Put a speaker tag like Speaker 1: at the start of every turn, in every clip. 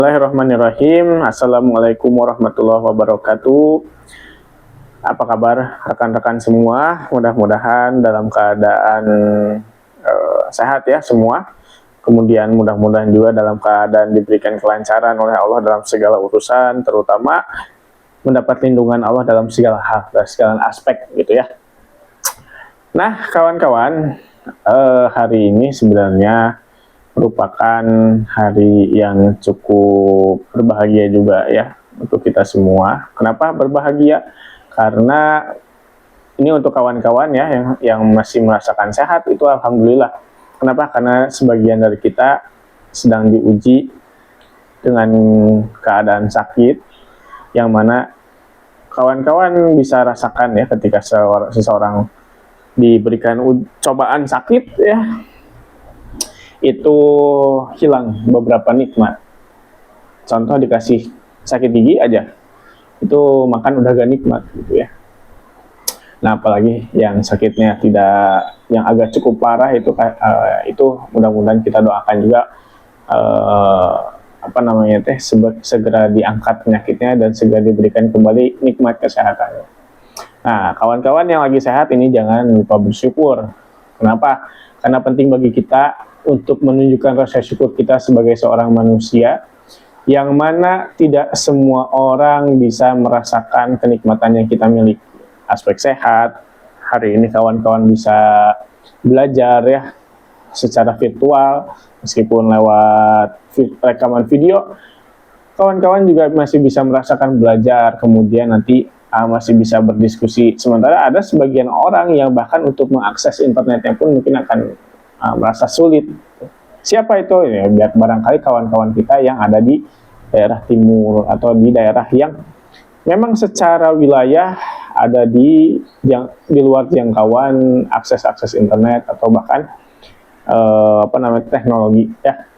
Speaker 1: Bismillahirrahmanirrahim. Assalamualaikum warahmatullahi wabarakatuh. Apa kabar rekan-rekan semua? Mudah-mudahan dalam keadaan sehat ya semua. Kemudian mudah-mudahan juga dalam keadaan diberikan kelancaran oleh Allah dalam segala urusan, terutama mendapat lindungan Allah dalam segala hal, dan segala aspek gitu ya. Nah, kawan-kawan, hari ini sebenarnya merupakan hari yang cukup berbahagia juga ya untuk kita semua. Kenapa berbahagia? Karena ini untuk kawan-kawan ya yang masih merasakan sehat itu alhamdulillah. Kenapa? Karena sebagian dari kita sedang diuji dengan keadaan sakit yang mana kawan-kawan bisa rasakan ya ketika seseorang diberikan cobaan sakit ya, itu hilang beberapa nikmat. Contoh dikasih sakit gigi aja, itu makan udah gak nikmat gitu ya. Nah apalagi yang sakitnya yang agak cukup parah itu mudah-mudahan kita doakan juga segera diangkat penyakitnya dan segera diberikan kembali nikmat kesehatan. Nah kawan-kawan yang lagi sehat ini jangan lupa bersyukur. Kenapa? Karena penting bagi kita untuk menunjukkan rasa syukur kita sebagai seorang manusia, yang mana tidak semua orang bisa merasakan kenikmatan yang kita miliki. Aspek sehat, hari ini kawan-kawan bisa belajar ya secara virtual, meskipun lewat rekaman video, kawan-kawan juga masih bisa merasakan belajar, kemudian nanti masih bisa berdiskusi. Sementara ada sebagian orang yang bahkan untuk mengakses internetnya pun mungkin akan merasa sulit. Siapa itu? Ya, biar barangkali kawan-kawan kita yang ada di daerah timur atau di daerah yang memang secara wilayah ada di luar jangkauan akses internet atau bahkan teknologi ya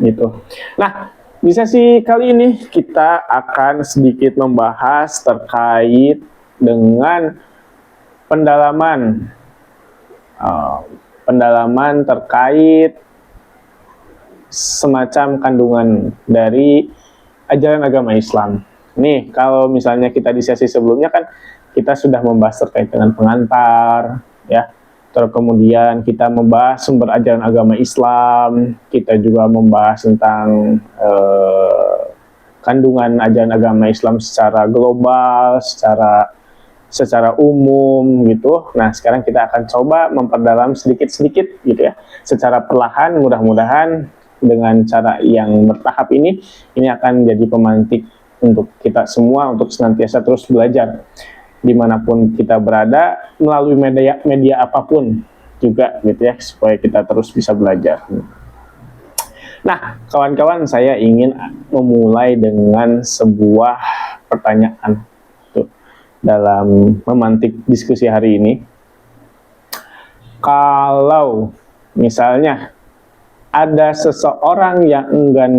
Speaker 1: gitu. Nah, di sesi kali ini kita akan sedikit membahas terkait dengan pendalaman terkait semacam kandungan dari ajaran agama Islam. Nih, kalau misalnya kita di sesi sebelumnya kan kita sudah membahas terkait dengan pengantar, ya. Terus kemudian kita membahas sumber ajaran agama Islam, kita juga membahas tentang kandungan ajaran agama Islam secara global, secara umum gitu. Nah, sekarang kita akan coba memperdalam sedikit-sedikit gitu ya. Secara perlahan, mudah-mudahan dengan cara yang bertahap ini akan jadi pemantik untuk kita semua untuk senantiasa terus belajar dimanapun kita berada melalui media apapun juga gitu ya, supaya kita terus bisa belajar. Nah, kawan-kawan, saya ingin memulai dengan sebuah pertanyaan dalam memantik diskusi hari ini. Kalau misalnya ada seseorang yang enggan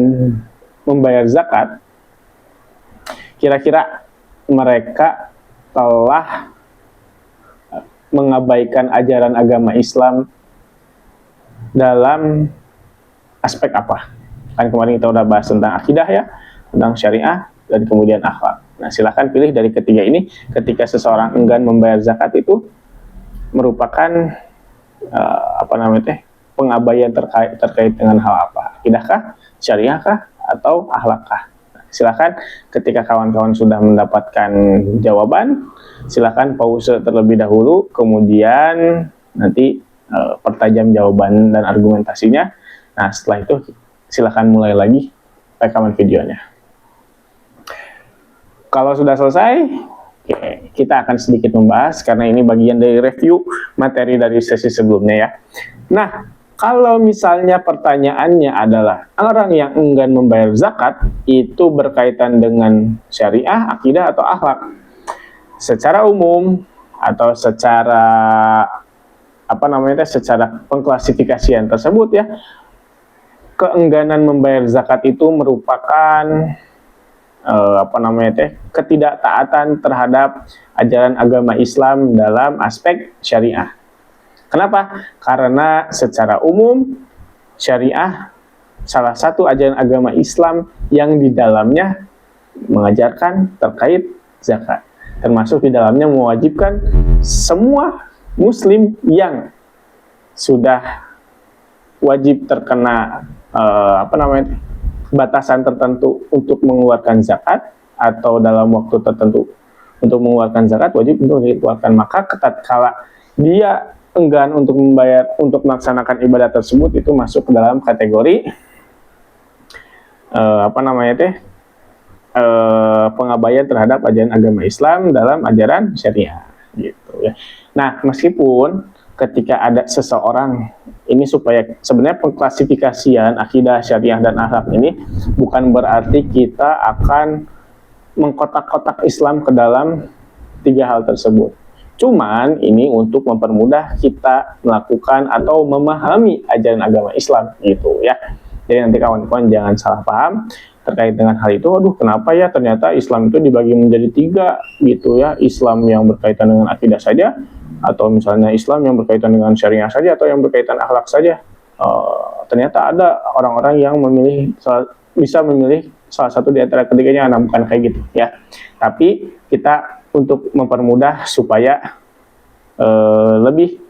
Speaker 1: membayar zakat, kira-kira mereka telah mengabaikan ajaran agama Islam dalam aspek apa? Kan kemarin kita udah bahas tentang akidah ya, tentang syariah, dan kemudian akhlak. Nah, silakan pilih dari ketiga ini. Ketika seseorang enggan membayar zakat itu merupakan pengabaian terkait dengan hal apa? Akidahkah, syariahkah, atau akhlakkah? Nah, silakan ketika kawan-kawan sudah mendapatkan jawaban, silakan pause terlebih dahulu, kemudian nanti pertajam jawaban dan argumentasinya. Nah, setelah itu silakan mulai lagi rekaman videonya. Kalau sudah selesai, kita akan sedikit membahas karena ini bagian dari review materi dari sesi sebelumnya ya. Nah, kalau misalnya pertanyaannya adalah orang yang enggan membayar zakat itu berkaitan dengan syariah, akidah, atau akhlak? Secara umum atau secara secara pengklasifikasian tersebut ya, keengganan membayar zakat itu merupakan ketidaktaatan terhadap ajaran agama Islam dalam aspek syariah. Kenapa? Karena secara umum syariah salah satu ajaran agama Islam yang di dalamnya mengajarkan terkait zakat, termasuk di dalamnya mewajibkan semua muslim yang sudah wajib terkena batasan tertentu untuk mengeluarkan zakat, atau dalam waktu tertentu untuk mengeluarkan zakat, wajib untuk dikeluarkan. Maka tatkala dia enggan untuk membayar, untuk melaksanakan ibadah tersebut, itu masuk ke dalam kategori pengabaian terhadap ajaran agama Islam dalam ajaran syariah gitu ya. Nah, meskipun ketika ada seseorang ini, supaya sebenarnya pengklasifikasian akidah, syariah, dan akhlak ini bukan berarti kita akan mengkotak-kotak Islam ke dalam 3 hal tersebut. Cuman ini untuk mempermudah kita melakukan atau memahami ajaran agama Islam gitu ya. Jadi nanti kawan-kawan jangan salah paham terkait dengan hal itu. Aduh, kenapa ya ternyata Islam itu dibagi menjadi 3 gitu ya. Islam yang berkaitan dengan akidah saja, atau misalnya Islam yang berkaitan dengan syariah saja, atau yang berkaitan akhlak saja. Ternyata ada orang-orang yang bisa memilih salah satu di antara ketiganya. Nah, bukan kayak gitu ya. Tapi kita untuk mempermudah supaya lebih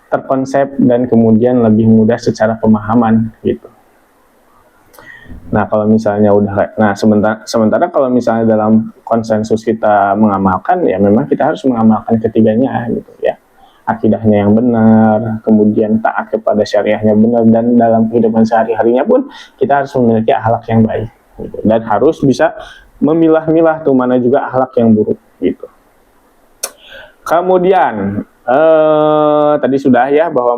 Speaker 1: terkonsep dan kemudian lebih mudah secara pemahaman gitu. Nah, kalau misalnya sementara kalau misalnya dalam konsensus kita mengamalkan, ya memang kita harus mengamalkan ketiganya gitu ya. Akidahnya yang benar, kemudian taat kepada syariahnya benar, dan dalam kehidupan sehari-harinya pun kita harus memiliki akhlak yang baik gitu. Dan harus bisa memilah-milah tuh mana juga akhlak yang buruk gitu. Kemudian tadi sudah ya bahwa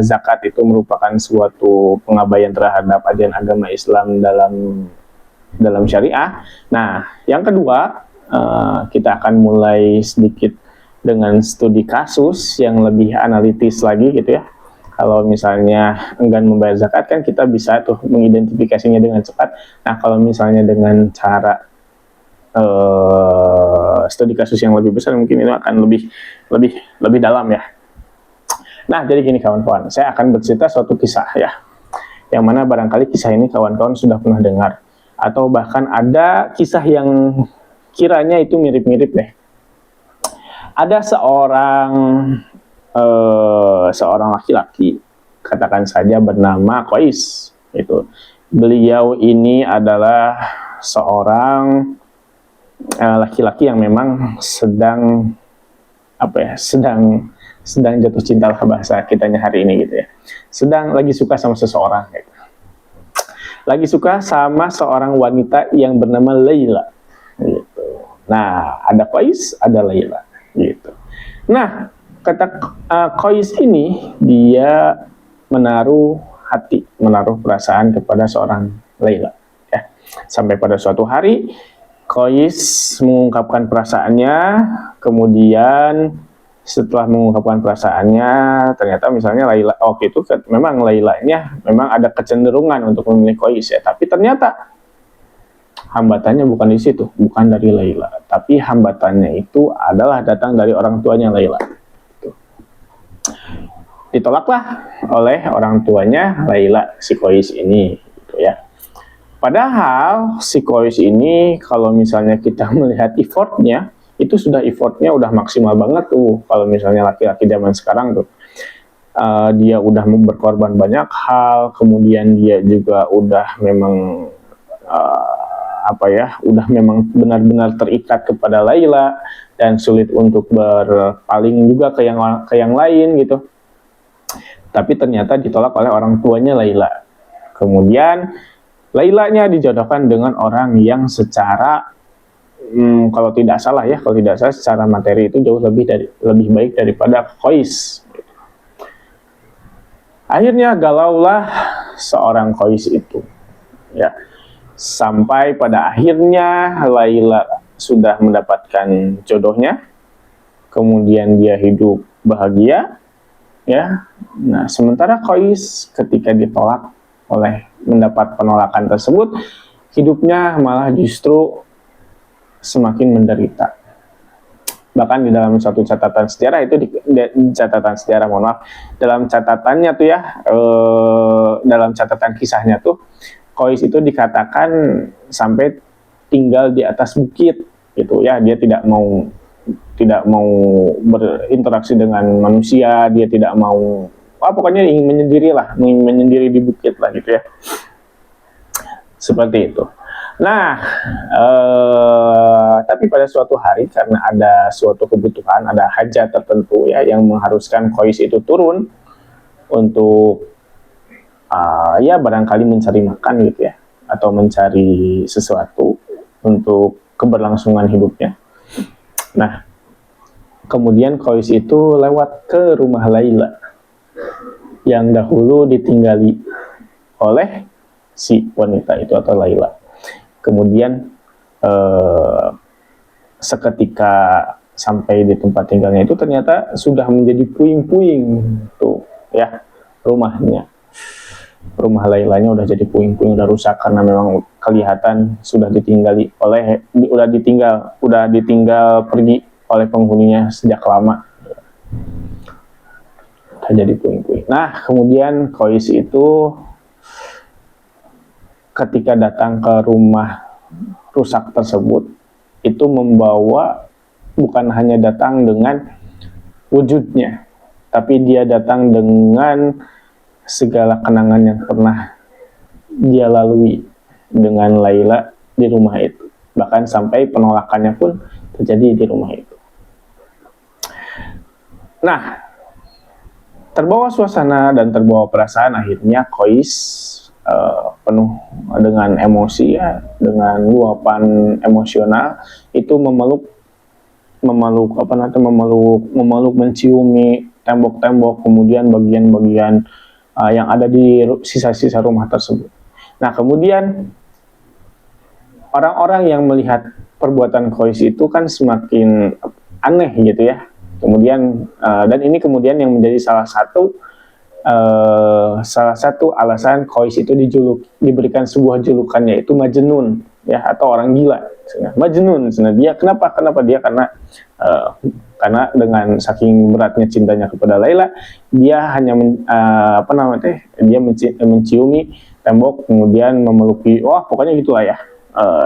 Speaker 1: zakat itu merupakan suatu pengabaian terhadap ajaran agama Islam dalam syariah. Nah, yang kedua, kita akan mulai sedikit dengan studi kasus yang lebih analitis lagi gitu ya. Kalau misalnya enggan membayar zakat, kan kita bisa tuh mengidentifikasinya dengan cepat. Nah, kalau misalnya dengan cara studi kasus yang lebih besar, mungkin itu akan lebih dalam ya. Nah, jadi gini kawan-kawan, saya akan bercerita suatu kisah ya, yang mana barangkali kisah ini kawan-kawan sudah pernah dengar, atau bahkan ada kisah yang kiranya itu mirip-mirip deh. Ada seorang laki-laki, katakan saja bernama Qais. Itu beliau ini adalah seorang laki-laki yang memang sedang jatuh cinta lah bahasa kitanya hari ini gitu ya. Sedang lagi suka sama seseorang gitu. Lagi suka sama seorang wanita yang bernama Laila gitu. Nah, ada Qais, ada Laila gitu. Nah, kata Qais ini, dia menaruh perasaan kepada seorang Laila ya. Sampai pada suatu hari Qais mengungkapkan perasaannya, kemudian setelah mengungkapkan perasaannya, ternyata misalnya Laila, itu memang Lailanya memang ada kecenderungan untuk memilih Qais ya, tapi ternyata hambatannya bukan di situ, bukan dari Laila, tapi hambatannya itu adalah datang dari orang tuanya Laila. Ditolaklah oleh orang tuanya Laila, si Qais ini gitu ya. Padahal si Qais ini kalau misalnya kita melihat effortnya, itu effortnya udah maksimal banget tuh. Kalau misalnya laki-laki zaman sekarang tuh, dia udah berkorban banyak hal, kemudian dia juga udah memang udah memang benar-benar terikat kepada Laila dan sulit untuk berpaling juga ke yang lain gitu. Tapi ternyata ditolak oleh orang tuanya Laila. Kemudian Lailanya dijodohkan dengan orang yang secara kalau tidak salah secara materi itu jauh lebih baik daripada Qais. Akhirnya galaulah seorang Qais itu ya, sampai pada akhirnya Laila sudah mendapatkan jodohnya, kemudian dia hidup bahagia ya. Nah, sementara Qais ketika mendapat penolakan tersebut, hidupnya malah justru semakin menderita. Bahkan di dalam suatu catatan sejarah itu catatan sejarah, mohon maaf, dalam catatannya tuh ya, dalam catatan kisahnya tuh, Kois itu dikatakan sampai tinggal di atas bukit gitu ya. Dia tidak mau berinteraksi dengan manusia, dia tidak mau, pokoknya ingin menyendiri di bukit lah gitu ya, seperti itu. Nah, tapi pada suatu hari karena ada suatu kebutuhan, ada hajat tertentu ya yang mengharuskan Kois itu turun untuk ya barangkali mencari makan gitu ya, atau mencari sesuatu untuk keberlangsungan hidupnya. Nah, kemudian Kois itu lewat ke rumah Laila yang dahulu ditinggali oleh si wanita itu atau Laila. Kemudian seketika sampai di tempat tinggalnya itu ternyata sudah menjadi puing-puing tuh ya rumahnya. Rumah Lailanya udah jadi puing-puing, udah rusak karena memang kelihatan sudah ditinggal pergi oleh penghuninya sejak lama. Udah jadi puing-puing. Nah, kemudian Kois itu ketika datang ke rumah rusak tersebut itu membawa, bukan hanya datang dengan wujudnya, tapi dia datang dengan segala kenangan yang pernah dia lalui dengan Laila di rumah itu. Bahkan sampai penolakannya pun terjadi di rumah itu. Nah, terbawa suasana dan terbawa perasaan, akhirnya Kois penuh dengan emosi ya, dengan luapan emosional itu memeluk, menciumi tembok-tembok, kemudian bagian-bagian yang ada di sisa-sisa rumah tersebut. Nah, kemudian orang-orang yang melihat perbuatan Kois itu kan semakin aneh gitu ya. Kemudian dan ini kemudian yang menjadi salah satu alasan Kois itu diberikan sebuah julukan, yaitu Majnun ya, atau orang gila. Majnun, dia kenapa dia karena dengan saking beratnya cintanya kepada Laila, dia hanya dia menciumi tembok, kemudian memeluki, pokoknya gitulah ya,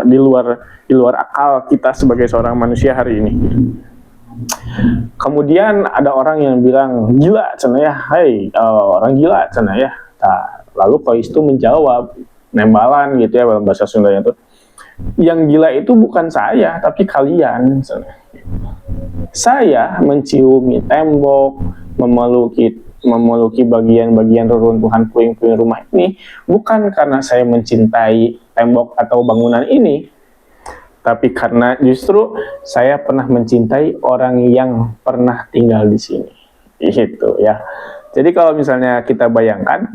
Speaker 1: di luar akal kita sebagai seorang manusia hari ini. Kemudian ada orang yang bilang, gila cina ya, orang gila cina ya. Nah, lalu Kois itu menjawab nembalan gitu ya, dalam bahasa Sundanya itu, yang gila itu bukan saya tapi kalian cina. Saya menciumi tembok, memeluki bagian-bagian reruntuhan puing-puing rumah ini bukan karena saya mencintai tembok atau bangunan ini, tapi karena justru saya pernah mencintai orang yang pernah tinggal di sini. Itu ya. Jadi kalau misalnya kita bayangkan,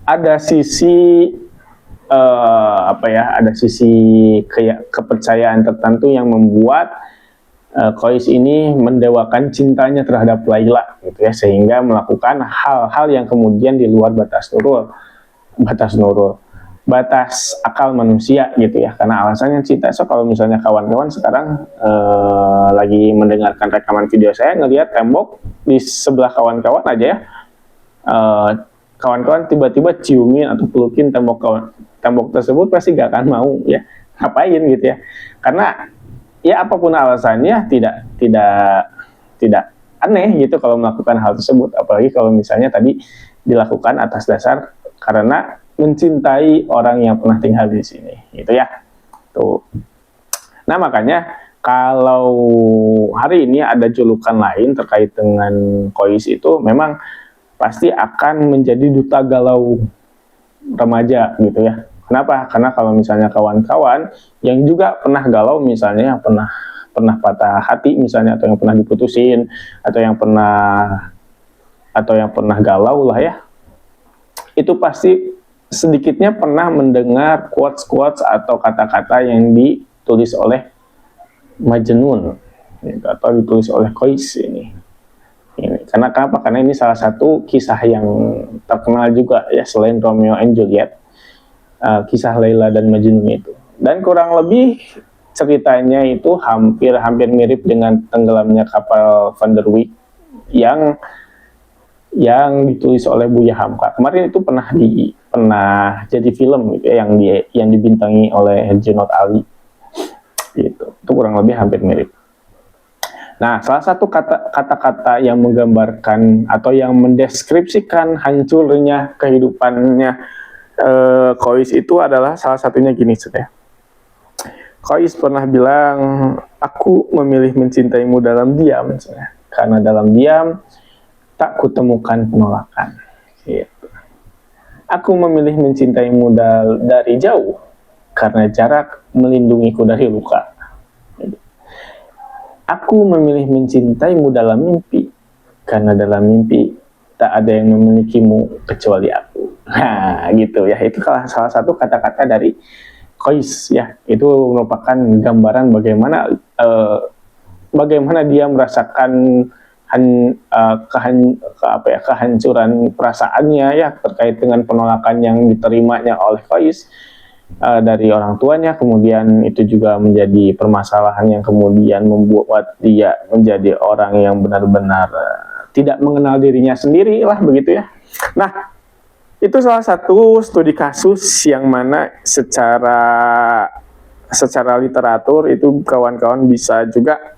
Speaker 1: ada sisi ada sisi kepercayaan tertentu yang membuat Kois ini mendewakan cintanya terhadap Laila gitu ya, sehingga melakukan hal-hal yang kemudian di luar batas akal manusia gitu ya, karena alasannya cinta. So kalau misalnya kawan-kawan sekarang lagi mendengarkan rekaman video saya, ngelihat tembok di sebelah kawan-kawan aja ya, kawan-kawan tiba-tiba ciumin atau pelukin tembok tersebut, pasti gak akan mau ya, ngapain gitu ya, karena ya apapun alasannya tidak aneh gitu kalau melakukan hal tersebut, apalagi kalau misalnya tadi dilakukan atas dasar karena mencintai orang yang pernah tinggal di sini gitu ya. Tuh. Nah, makanya kalau hari ini ada julukan lain terkait dengan Kois itu, memang pasti akan menjadi duta galau remaja gitu ya. Kenapa? Karena kalau misalnya kawan-kawan yang juga pernah galau, misalnya yang pernah patah hati misalnya, atau yang pernah diputusin, atau yang pernah galau lah ya, itu pasti sedikitnya pernah mendengar quotes atau kata-kata yang ditulis oleh Majnun gitu, atau ditulis oleh Kois ini. Karena kenapa? Karena ini salah satu kisah yang terkenal juga ya, selain Romeo and Juliet, kisah Laila dan Majnun itu. Dan kurang lebih ceritanya itu hampir mirip dengan tenggelamnya kapal Van der Wijk yang ditulis oleh Buya Hamka. Kemarin itu pernah jadi film gitu ya, yang dibintangi oleh Herjunot Ali. Gitu. Itu kurang lebih hampir mirip. Nah, salah satu kata-kata yang menggambarkan atau yang mendeskripsikan hancurnya kehidupannya Kois itu adalah salah satunya gini, saudara. Kois pernah bilang, aku memilih mencintaimu dalam diam, saudara. Karena dalam diam tak kutemukan penolakan. Gitu. Aku memilih mencintaimu dari jauh karena jarak melindungiku dari luka. Aku memilih mencintaimu dalam mimpi karena dalam mimpi tak ada yang memilikimu kecuali aku. Nah, gitu ya. Itu salah satu kata-kata dari Kois ya. Itu merupakan gambaran bagaimana dia merasakan kehancuran perasaannya ya terkait dengan penolakan yang diterimanya oleh Kois dari orang tuanya. Kemudian itu juga menjadi permasalahan yang kemudian membuat dia menjadi orang yang benar-benar tidak mengenal dirinya sendiri lah, begitu ya. Nah, itu salah satu studi kasus yang mana secara literatur itu kawan-kawan bisa juga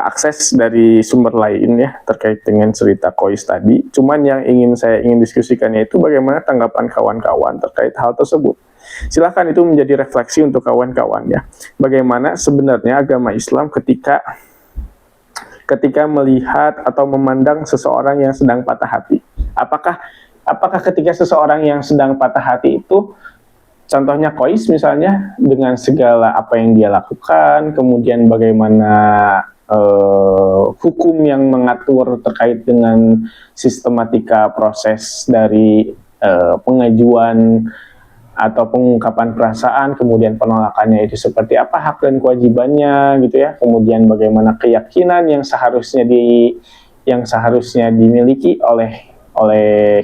Speaker 1: akses dari sumber lain ya terkait dengan cerita Kois tadi. Cuman yang saya ingin diskusikannya itu bagaimana tanggapan kawan-kawan terkait hal tersebut. Silahkan itu menjadi refleksi untuk kawan-kawan ya. Bagaimana sebenarnya agama Islam ketika melihat atau memandang seseorang yang sedang patah hati. Apakah ketika seseorang yang sedang patah hati itu, contohnya Kois misalnya, dengan segala apa yang dia lakukan, kemudian bagaimana hukum yang mengatur terkait dengan sistematika proses dari pengajuan atau pengungkapan perasaan, kemudian penolakannya itu seperti apa, hak dan kewajibannya gitu ya, kemudian bagaimana keyakinan yang seharusnya dimiliki oleh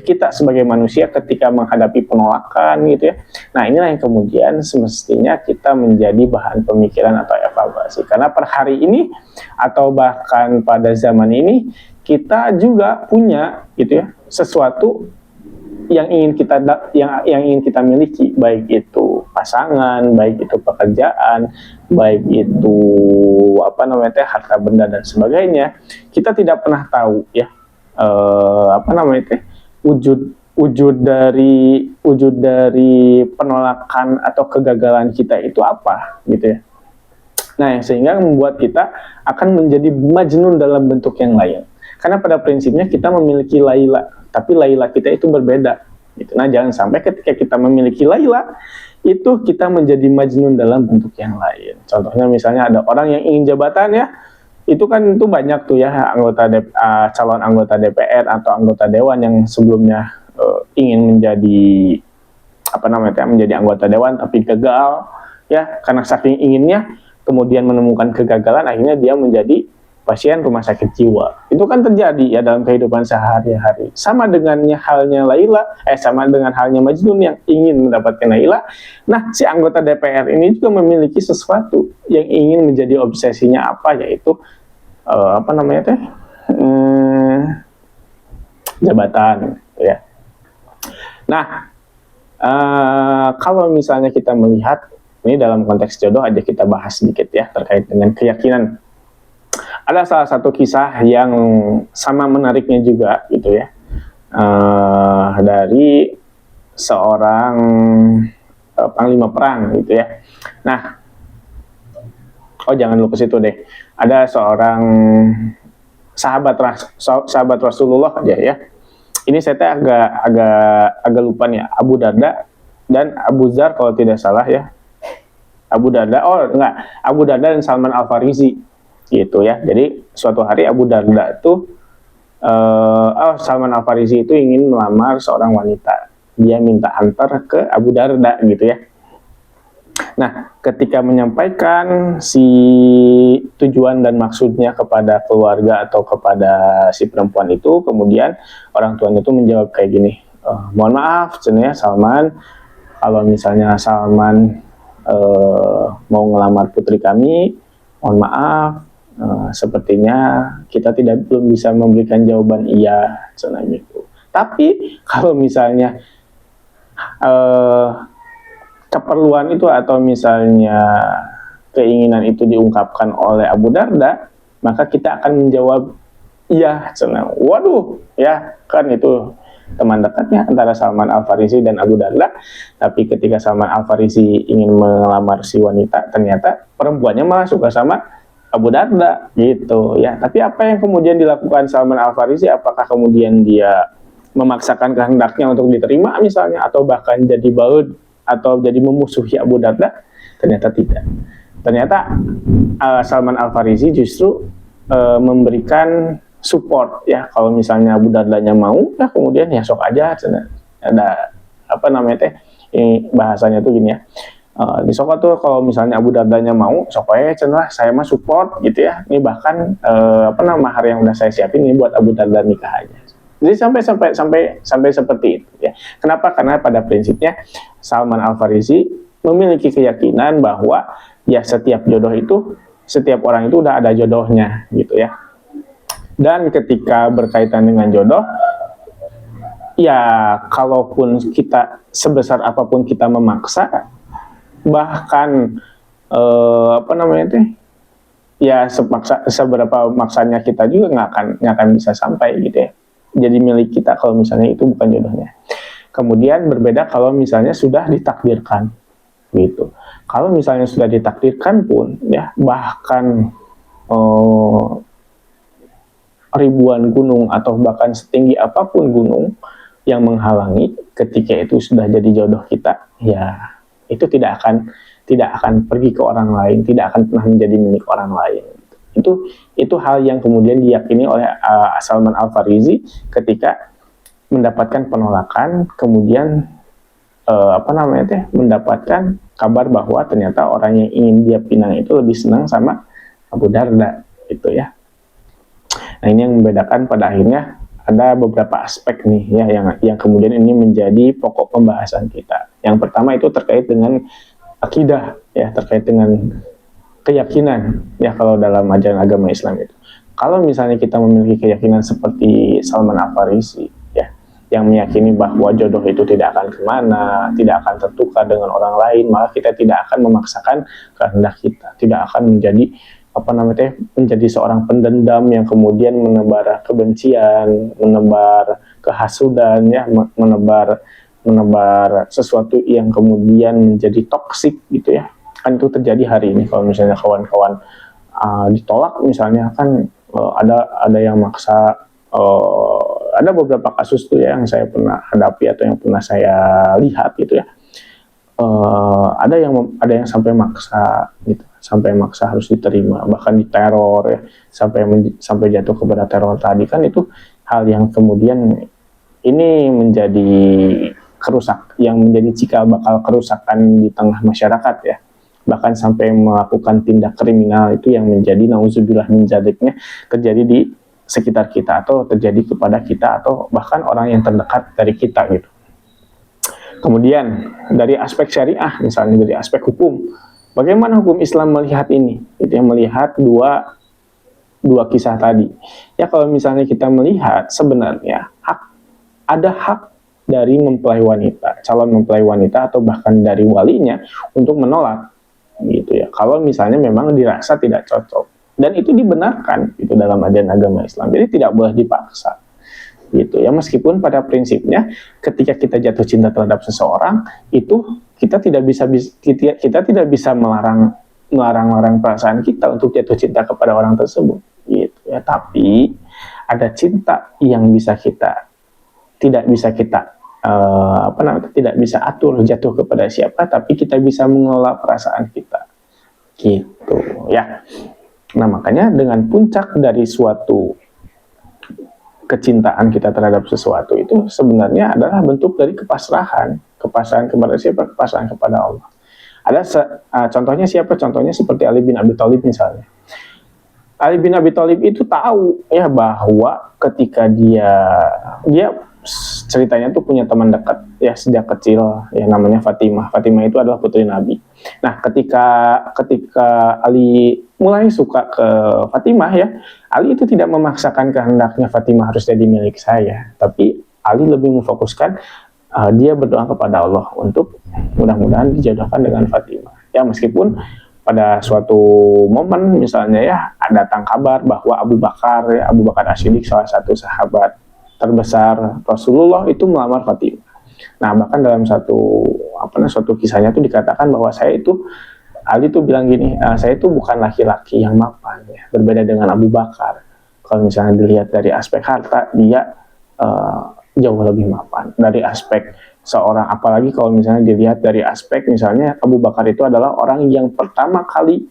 Speaker 1: kita sebagai manusia ketika menghadapi penolakan gitu ya. Nah, inilah yang kemudian semestinya kita menjadi bahan pemikiran atau evaluasi. Karena per hari ini atau bahkan pada zaman ini kita juga punya gitu ya sesuatu yang ingin kita miliki, baik itu pasangan, baik itu pekerjaan, baik itu harta benda dan sebagainya. Kita tidak pernah tahu ya wujud dari penolakan atau kegagalan kita itu apa gitu ya. Nah, sehingga membuat kita akan menjadi majnun dalam bentuk yang lain. Karena pada prinsipnya kita memiliki Laila, tapi Laila kita itu berbeda gitu. Nah, jangan sampai ketika kita memiliki Laila itu kita menjadi majnun dalam bentuk yang lain. Contohnya misalnya ada orang yang ingin jabatan ya, itu banyak tuh ya calon anggota DPR atau anggota dewan yang sebelumnya ingin menjadi anggota dewan tapi gagal ya, karena saking inginnya kemudian menemukan kegagalan, akhirnya dia menjadi pasien rumah sakit jiwa. Itu kan terjadi ya dalam kehidupan sehari-hari. Sama dengan halnya Majnun yang ingin mendapatkan Laila. Nah, si anggota DPR ini juga memiliki sesuatu yang ingin menjadi obsesinya yaitu jabatan ya. Nah, kalau misalnya kita melihat ini dalam konteks jodoh aja, kita bahas sedikit ya terkait dengan keyakinan. Ada salah satu kisah yang sama menariknya juga gitu ya, dari seorang panglima perang gitu ya. Nah, jangan lupa situ deh. Ada seorang sahabat Rasulullah aja ya. Ini saya agak lupa nih, Abu Darda dan Abu Dzar kalau tidak salah ya. Abu Darda dan Salman Al-Farisi gitu ya. Jadi suatu hari Abu Darda itu Salman Al-Farisi itu ingin melamar seorang wanita. Dia minta antar ke Abu Darda gitu ya. Nah, ketika menyampaikan si tujuan dan maksudnya kepada keluarga atau kepada si perempuan itu, kemudian orang tuanya itu menjawab kayak gini, mohon maaf, Salman, kalau misalnya Salman mau ngelamar putri kami, mohon maaf, sepertinya kita belum bisa memberikan jawaban iya, gitu. Tapi kalau misalnya keperluan itu atau misalnya keinginan itu diungkapkan oleh Abu Darda, maka kita akan menjawab iya. Waduh, ya kan itu teman dekatnya antara Salman Al-Farisi dan Abu Darda. Tapi ketika Salman Al-Farisi ingin melamar si wanita, ternyata perempuannya malah suka sama Abu Darda gitu ya. Tapi apa yang kemudian dilakukan Salman Al-Farisi? Apakah kemudian dia memaksakan kehendaknya untuk diterima misalnya, atau bahkan jadi baud atau jadi memusuhi Abu Darda? Ternyata tidak. Ternyata Salman Al-Farisi justru memberikan support ya. Kalau misalnya Abu Dardanya mau, ya kemudian ya sok aja. Ada apa namanya teh? Ini bahasanya tuh gini ya. Di sok tuh kalau misalnya Abu Dardanya mau, sok aja cenah saya mah support gitu ya. Ini bahkan mahar yang udah saya siapin ini buat Abu Darda nikah aja. Jadi sampai seperti itu ya. Kenapa? Karena pada prinsipnya Salman Al-Farisi memiliki keyakinan bahwa ya setiap orang itu udah ada jodohnya gitu ya. Dan ketika berkaitan dengan jodoh, ya kalaupun kita sebesar apapun kita memaksa, bahkan ya seberapa maksanya kita juga nggak akan bisa sampai gitu ya. Jadi milik kita kalau misalnya itu bukan jodohnya. Kemudian berbeda kalau misalnya sudah ditakdirkan gitu. Kalau misalnya sudah ditakdirkan pun ya, bahkan ribuan gunung atau bahkan setinggi apapun gunung yang menghalangi, ketika itu sudah jadi jodoh kita, ya itu tidak akan pergi ke orang lain, tidak akan pernah menjadi milik orang lain. Itu hal yang kemudian diyakini oleh Salman Al-Farisi ketika mendapatkan penolakan, kemudian mendapatkan kabar bahwa ternyata orang yang ingin dia pinang itu lebih senang sama Abu Darda gitu ya. Nah, ini yang membedakan. Pada akhirnya ada beberapa aspek nih ya yang kemudian ini menjadi pokok pembahasan kita. Yang pertama itu terkait dengan akidah ya, terkait dengan keyakinan ya, kalau dalam ajaran agama Islam itu. Kalau misalnya kita memiliki keyakinan seperti Salman Al-Farisi ya, yang meyakini bahwa jodoh itu tidak akan kemana, tidak akan tertukar dengan orang lain, maka kita tidak akan memaksakan kehendak kita, tidak akan menjadi seorang pendendam yang kemudian menebar kebencian, menebar kehasudan ya, menebar sesuatu yang kemudian menjadi toksik gitu ya. Kan itu terjadi hari ini kalau misalnya kawan-kawan ditolak misalnya, kan ada yang maksa. Ada beberapa kasus tuh ya yang saya pernah hadapi atau yang pernah saya lihat gitu ya. Ada yang sampai maksa gitu, sampai maksa harus diterima, bahkan diteror ya, sampai jatuh kepada teror tadi. Kan itu hal yang kemudian ini menjadi yang menjadi cikal bakal kerusakan di tengah masyarakat ya, bahkan sampai melakukan tindak kriminal itu yang menjadi nauzubillah min zaliknya terjadi di sekitar kita, atau terjadi kepada kita, atau bahkan orang yang terdekat dari kita gitu. Kemudian dari aspek syariah, misalnya dari aspek hukum, bagaimana hukum Islam melihat ini? Itu yang melihat dua kisah tadi. Ya, kalau misalnya kita melihat sebenarnya ada hak dari mempelai wanita, calon mempelai wanita, atau bahkan dari walinya untuk menolak gitu ya, kalau misalnya memang dirasa tidak cocok, dan itu dibenarkan itu dalam ajaran agama Islam. Jadi tidak boleh dipaksa gitu ya, meskipun pada prinsipnya ketika kita jatuh cinta terhadap seseorang itu kita tidak bisa melarang perasaan kita untuk jatuh cinta kepada orang tersebut gitu ya. Tapi ada cinta yang tidak bisa atur jatuh kepada siapa, tapi kita bisa mengelola perasaan kita gitu ya. Nah, makanya dengan puncak dari suatu kecintaan kita terhadap sesuatu itu sebenarnya adalah bentuk dari kepasrahan kepada siapa? Kepasrahan kepada Allah. Contohnya siapa? Contohnya seperti Ali bin Abi Thalib misalnya. Ali bin Abi Thalib itu tahu ya bahwa ketika dia ceritanya tuh punya teman dekat ya sejak kecil ya, namanya Fatimah. Fatimah itu adalah putri Nabi. Nah, ketika Ali mulai suka ke Fatimah ya, Ali itu tidak memaksakan kehendaknya Fatimah harus jadi milik saya, tapi Ali lebih memfokuskan dia berdoa kepada Allah untuk mudah-mudahan dijodohkan dengan Fatimah. Ya, meskipun pada suatu momen misalnya ya datang kabar bahwa Abu Bakar As-Siddiq, salah satu sahabat terbesar Rasulullah, itu melamar Fatimah. Nah, bahkan dalam suatu kisahnya itu dikatakan bahwa Ali itu bilang gini, saya itu bukan laki-laki yang mapan ya, berbeda dengan Abu Bakar. Kalau misalnya dilihat dari aspek harta, dia jauh lebih mapan. Dari aspek seorang, apalagi kalau misalnya dilihat dari aspek misalnya Abu Bakar itu adalah orang yang pertama kali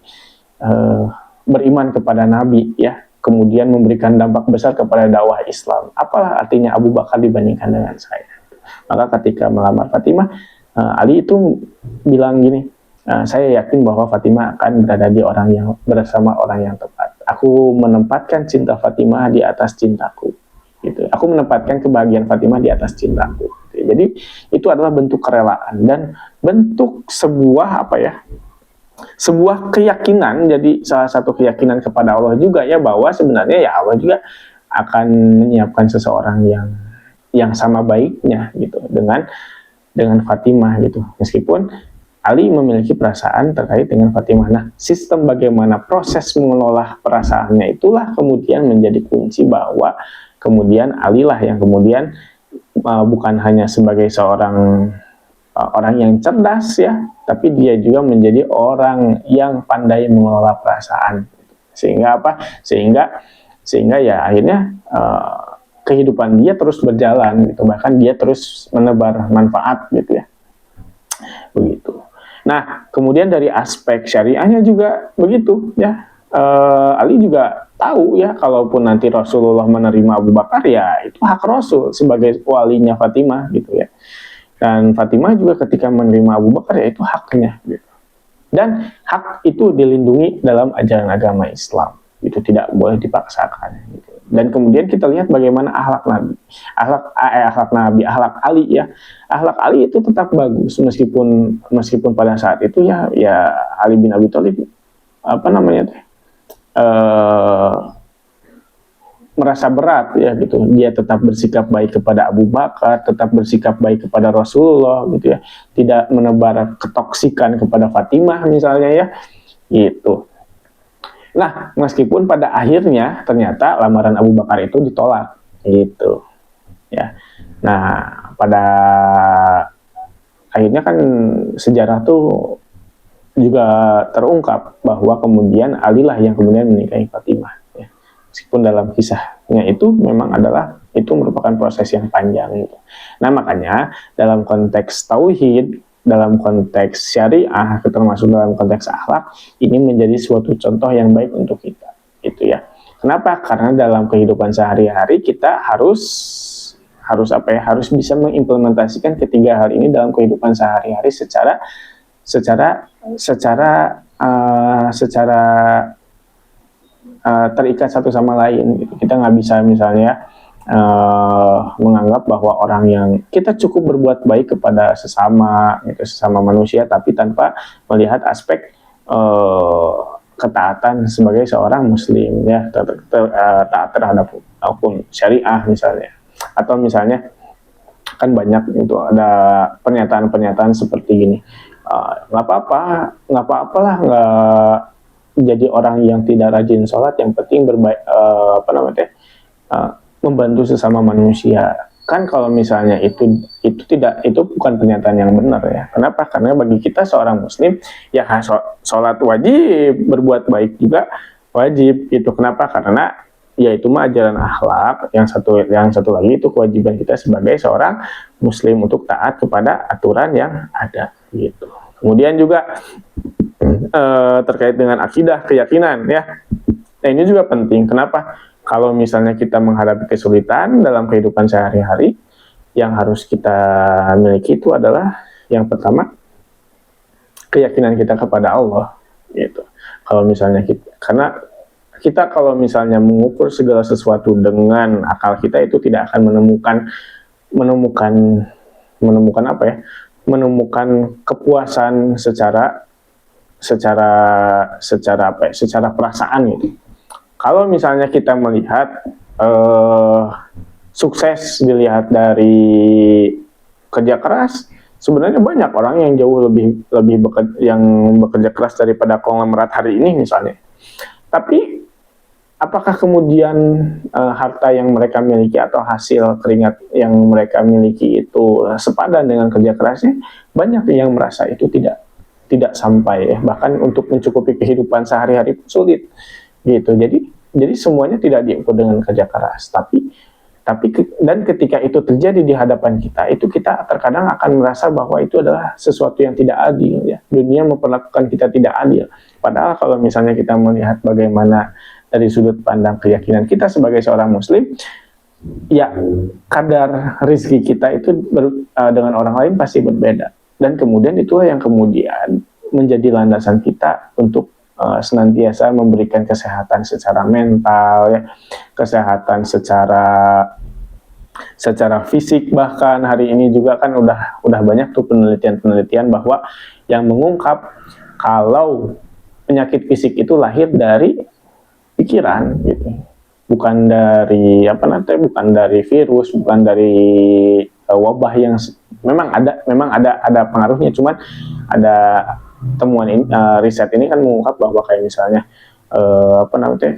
Speaker 1: beriman kepada Nabi ya, kemudian memberikan dampak besar kepada dakwah Islam. Apalah artinya Abu Bakar dibandingkan dengan saya? Maka ketika melamar Fatimah, Ali itu bilang gini, saya yakin bahwa Fatimah akan berada bersama orang yang tepat. Aku menempatkan cinta Fatimah di atas cintaku. Gitu. Aku menempatkan kebahagiaan Fatimah di atas cintaku. Gitu. Jadi itu adalah bentuk kerelaan dan bentuk sebuah sebuah keyakinan. Jadi salah satu keyakinan kepada Allah juga ya, bahwa sebenarnya ya Allah juga akan menyiapkan seseorang yang sama baiknya gitu dengan Fatimah gitu. Meskipun Ali memiliki perasaan terkait dengan Fatimah. Nah, sistem bagaimana proses mengelola perasaannya itulah kemudian menjadi kunci bahwa kemudian Ali lah yang kemudian bukan hanya sebagai seorang orang yang cerdas ya, tapi dia juga menjadi orang yang pandai mengelola perasaan. Sehingga apa? Sehingga ya akhirnya kehidupan dia terus berjalan gitu, bahkan dia terus menebar manfaat gitu ya. Begitu. Nah, kemudian dari aspek syariahnya juga begitu ya. Ali juga tahu ya, kalaupun nanti Rasulullah menerima Abu Bakar ya itu hak Rasul sebagai walinya Fatimah gitu ya. Dan Fatimah juga ketika menerima Abu Bakar ya itu haknya gitu. Dan hak itu dilindungi dalam ajaran agama Islam. Itu tidak boleh dipaksakan gitu. Dan kemudian kita lihat bagaimana akhlak Ali ya. Akhlak Ali itu tetap bagus meskipun pada saat itu ya Ali bin Abi Thalib merasa berat ya gitu. Dia tetap bersikap baik kepada Abu Bakar, tetap bersikap baik kepada Rasulullah gitu ya. Tidak menebar ketoksikan kepada Fatimah misalnya ya. Gitu. Nah, meskipun pada akhirnya ternyata lamaran Abu Bakar itu ditolak gitu. Ya. Nah, pada akhirnya kan sejarah tuh juga terungkap bahwa kemudian Ali lah yang kemudian menikahi Fatimah ya. Meskipun dalam kisahnya itu memang itu merupakan proses yang panjang gitu. Nah, makanya dalam konteks tauhid, dalam konteks syariah, termasuk dalam konteks akhlak, ini menjadi suatu contoh yang baik untuk kita gitu ya. Kenapa? Karena dalam kehidupan sehari-hari kita harus bisa mengimplementasikan ketiga hal ini dalam kehidupan sehari-hari secara terikat satu sama lain gitu. Kita nggak bisa misalnya menganggap bahwa orang yang kita cukup berbuat baik kepada sesama manusia tapi tanpa melihat aspek ketaatan sebagai seorang muslim ya, taat terhadap hukum syariah misalnya. Atau misalnya kan banyak itu ada pernyataan-pernyataan seperti gini, nggak apa-apa lah nggak jadi orang yang tidak rajin sholat, yang penting membantu sesama manusia. Kan kalau misalnya itu bukan pernyataan yang benar ya. Kenapa? Karena bagi kita seorang muslim ya sholat wajib, berbuat baik juga wajib gitu. Kenapa? Karena ya itu mah ajaran akhlak. Yang satu lagi itu kewajiban kita sebagai seorang muslim untuk taat kepada aturan yang ada gitu. Kemudian juga terkait dengan akidah, keyakinan ya. Nah, ini juga penting. Kenapa? Kalau misalnya kita menghadapi kesulitan dalam kehidupan sehari-hari, yang harus kita miliki itu adalah yang pertama keyakinan kita kepada Allah gitu. Kalau misalnya kita kalau misalnya mengukur segala sesuatu dengan akal kita, itu tidak akan menemukan menemukan apa ya? Menemukan kepuasan secara apa ya? Secara perasaan gitu. Kalau misalnya kita melihat sukses dilihat dari kerja keras, sebenarnya banyak orang yang jauh lebih bekerja keras daripada konglomerat hari ini misalnya. Tapi apakah kemudian harta yang mereka miliki atau hasil keringat yang mereka miliki itu sepadan dengan kerja kerasnya? Banyak yang merasa itu tidak sampai ya, bahkan untuk mencukupi kehidupan sehari-hari pun sulit gitu. Jadi semuanya tidak diukur dengan kerja keras, dan ketika itu terjadi di hadapan kita, itu kita terkadang akan merasa bahwa itu adalah sesuatu yang tidak adil ya. Dunia memperlakukan kita tidak adil. Padahal kalau misalnya kita melihat bagaimana dari sudut pandang keyakinan kita sebagai seorang muslim, ya kadar rezeki kita itu dengan orang lain pasti berbeda. Dan kemudian itulah yang kemudian menjadi landasan kita untuk senantiasa memberikan kesehatan secara mental ya, kesehatan secara fisik. Bahkan hari ini juga kan udah banyak tuh penelitian bahwa yang mengungkap kalau penyakit fisik itu lahir dari pikiran gitu, bukan dari bukan dari virus, bukan dari wabah yang memang ada pengaruhnya. Cuman ada temuan ini, riset ini kan mengungkap bahwa kayak misalnya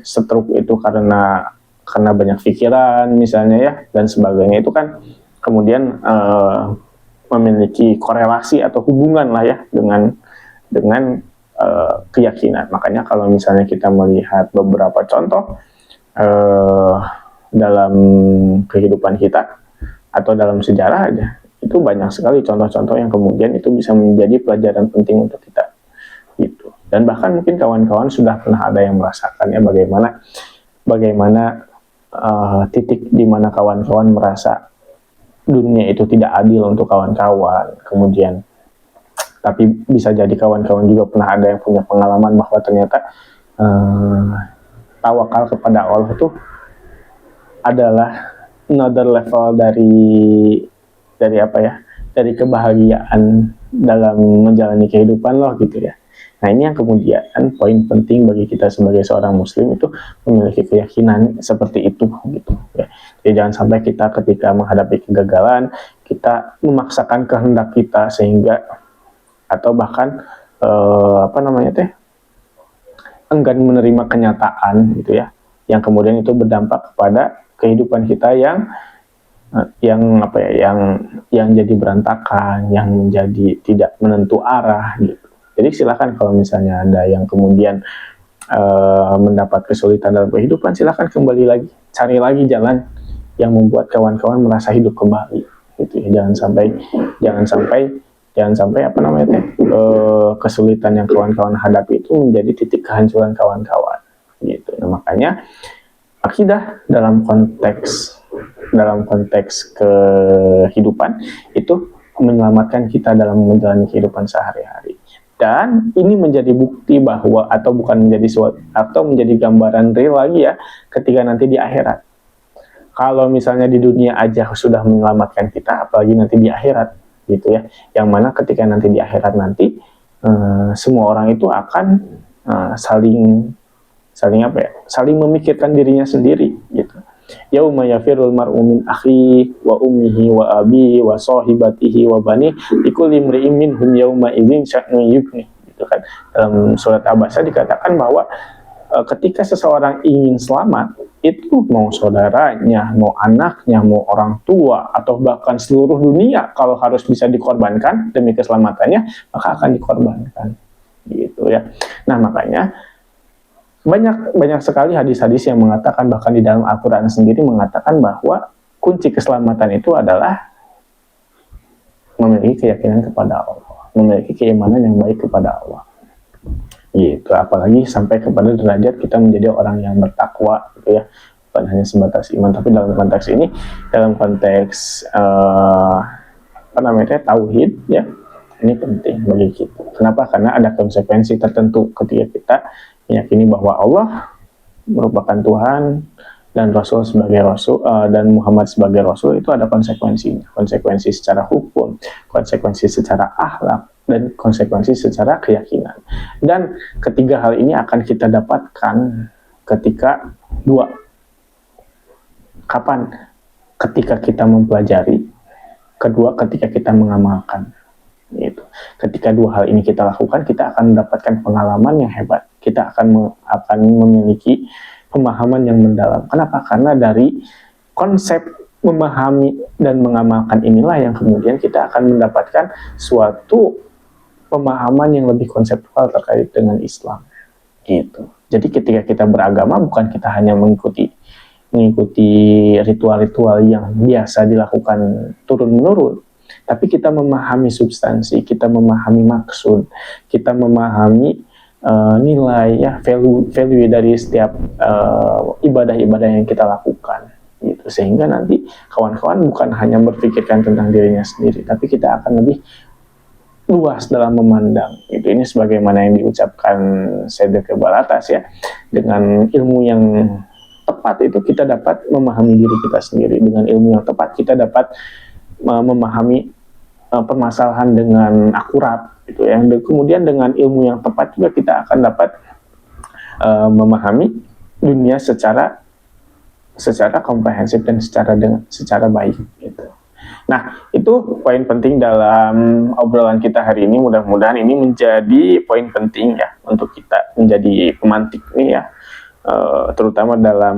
Speaker 1: stroke itu karena banyak pikiran misalnya ya, dan sebagainya, itu kan kemudian memiliki korelasi atau hubungan lah ya dengan keyakinan. Makanya kalau misalnya kita melihat beberapa contoh dalam kehidupan kita atau dalam sejarah aja, itu banyak sekali contoh-contoh yang kemudian itu bisa menjadi pelajaran penting untuk kita gitu. Dan bahkan mungkin kawan-kawan sudah pernah ada yang merasakan ya bagaimana titik di mana kawan-kawan merasa dunia itu tidak adil untuk kawan-kawan. Kemudian tapi bisa jadi kawan-kawan juga pernah ada yang punya pengalaman bahwa ternyata tawakal kepada Allah itu adalah another level dari kebahagiaan dalam menjalani kehidupan loh gitu ya. Nah ini yang kemudian poin penting bagi kita sebagai seorang muslim itu memiliki keyakinan seperti itu gitu ya. Jadi jangan sampai kita ketika menghadapi kegagalan kita memaksakan kehendak kita sehingga atau bahkan enggan menerima kenyataan gitu ya, yang kemudian itu berdampak kepada kehidupan kita yang jadi berantakan, yang menjadi tidak menentu arah gitu. Jadi silakan kalau misalnya ada yang kemudian mendapat kesulitan dalam kehidupan, silakan kembali lagi, cari lagi jalan yang membuat kawan-kawan merasa hidup kembali gitu ya. Jangan sampai kesulitan yang kawan-kawan hadapi itu menjadi titik kehancuran kawan-kawan gitu. Nah, makanya akidah dalam konteks kehidupan itu menyelamatkan kita dalam menjalani kehidupan sehari-hari. Dan ini menjadi bukti bahwa atau menjadi gambaran real lagi ya ketika nanti di akhirat. Kalau misalnya di dunia aja sudah menyelamatkan kita, apalagi nanti di akhirat gitu ya. Yang mana ketika nanti di akhirat nanti semua orang itu akan saling memikirkan dirinya sendiri gitu. Yauma yafirul mar'u min akhi wa ummihi wa abihi wa sahibatihi wa bani likulli imri'in minhum yauma idzin sya'nun yughni gitu kan. Dalam surat Abasa dikatakan bahwa ketika seseorang ingin selamat, itu mau saudaranya, mau anaknya, mau orang tua, atau bahkan seluruh dunia kalau harus bisa dikorbankan demi keselamatannya, maka akan dikorbankan gitu ya. Nah makanya banyak sekali hadis-hadis yang mengatakan, bahkan di dalam Al-Quran sendiri mengatakan bahwa kunci keselamatan itu adalah memiliki keyakinan kepada Allah, memiliki keimanan yang baik kepada Allah gitu. Apalagi sampai kepada derajat kita menjadi orang yang bertakwa gitu ya, bukan hanya sebatas iman, tapi dalam konteks ini, dalam konteks tauhid ya, ini penting bagi kita. Kenapa? Karena ada konsekuensi tertentu ketika kita meyakini bahwa Allah merupakan Tuhan dan Rasul sebagai Rasul dan Muhammad sebagai Rasul itu ada konsekuensinya, konsekuensi secara hukum, konsekuensi secara akhlak, dan konsekuensi secara keyakinan. Dan ketiga hal ini akan kita dapatkan ketika kapan? Ketika kita mempelajari, kedua ketika kita mengamalkan. Gitu. Ketika dua hal ini kita lakukan, kita akan mendapatkan pengalaman yang hebat. Kita akan memiliki pemahaman yang mendalam. Kenapa? Karena dari konsep memahami dan mengamalkan inilah yang kemudian kita akan mendapatkan suatu pemahaman yang lebih konseptual terkait dengan Islam. Gitu. Jadi ketika kita beragama, bukan kita hanya mengikuti ritual-ritual yang biasa dilakukan turun-menurun, tapi kita memahami substansi, kita memahami maksud, kita memahami nilai, ya, value dari setiap ibadah-ibadah yang kita lakukan, gitu. Sehingga nanti kawan-kawan bukan hanya berpikirkan tentang dirinya sendiri, tapi kita akan lebih luas dalam memandang. Itu ini sebagaimana yang diucapkan Syed Kebal atas, ya, dengan ilmu yang tepat itu kita dapat memahami diri kita sendiri. Dengan ilmu yang tepat kita dapat memahami permasalahan dengan akurat, gitu ya. Kemudian dengan ilmu yang tepat juga kita akan dapat memahami dunia secara komprehensif dan secara baik, gitu. Nah, itu poin penting dalam obrolan kita hari ini. Mudah-mudahan ini menjadi poin penting, ya, untuk kita menjadi pemantik nih, ya, terutama dalam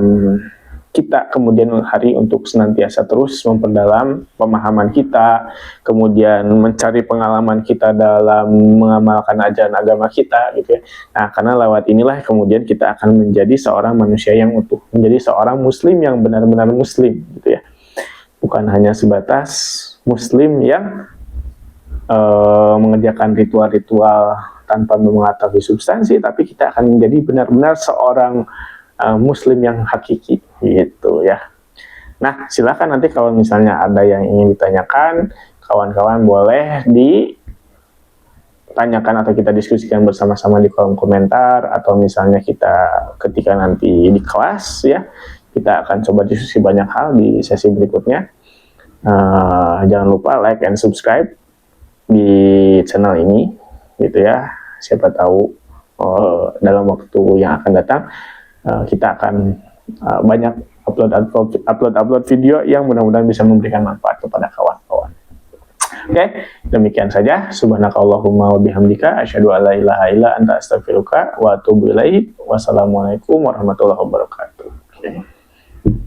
Speaker 1: kita kemudian hari untuk senantiasa terus memperdalam pemahaman kita, kemudian mencari pengalaman kita dalam mengamalkan ajaran agama kita, gitu ya. Nah, karena lewat inilah kemudian kita akan menjadi seorang manusia yang utuh, menjadi seorang muslim yang benar-benar muslim, gitu ya. Bukan hanya sebatas muslim yang mengerjakan ritual-ritual tanpa mengetahui substansi, tapi kita akan menjadi benar-benar seorang muslim yang hakiki, gitu ya. Nah, silakan nanti kalau misalnya ada yang ingin ditanyakan, kawan-kawan boleh ditanyakan atau kita diskusikan bersama-sama di kolom komentar, atau misalnya kita ketika nanti di kelas, ya, kita akan coba diskusi banyak hal di sesi berikutnya. Jangan lupa like and subscribe di channel ini, gitu ya. Siapa tahu dalam waktu yang akan datang kita akan banyak upload video yang mudah-mudahan bisa memberikan manfaat kepada kawan-kawan. Oke, demikian saja. Subhanakallahumma wa bihamdika asyhadu an la ilaha illa anta astaghfiruka wa atubu ilaik. Wassalamualaikum warahmatullahi wabarakatuh.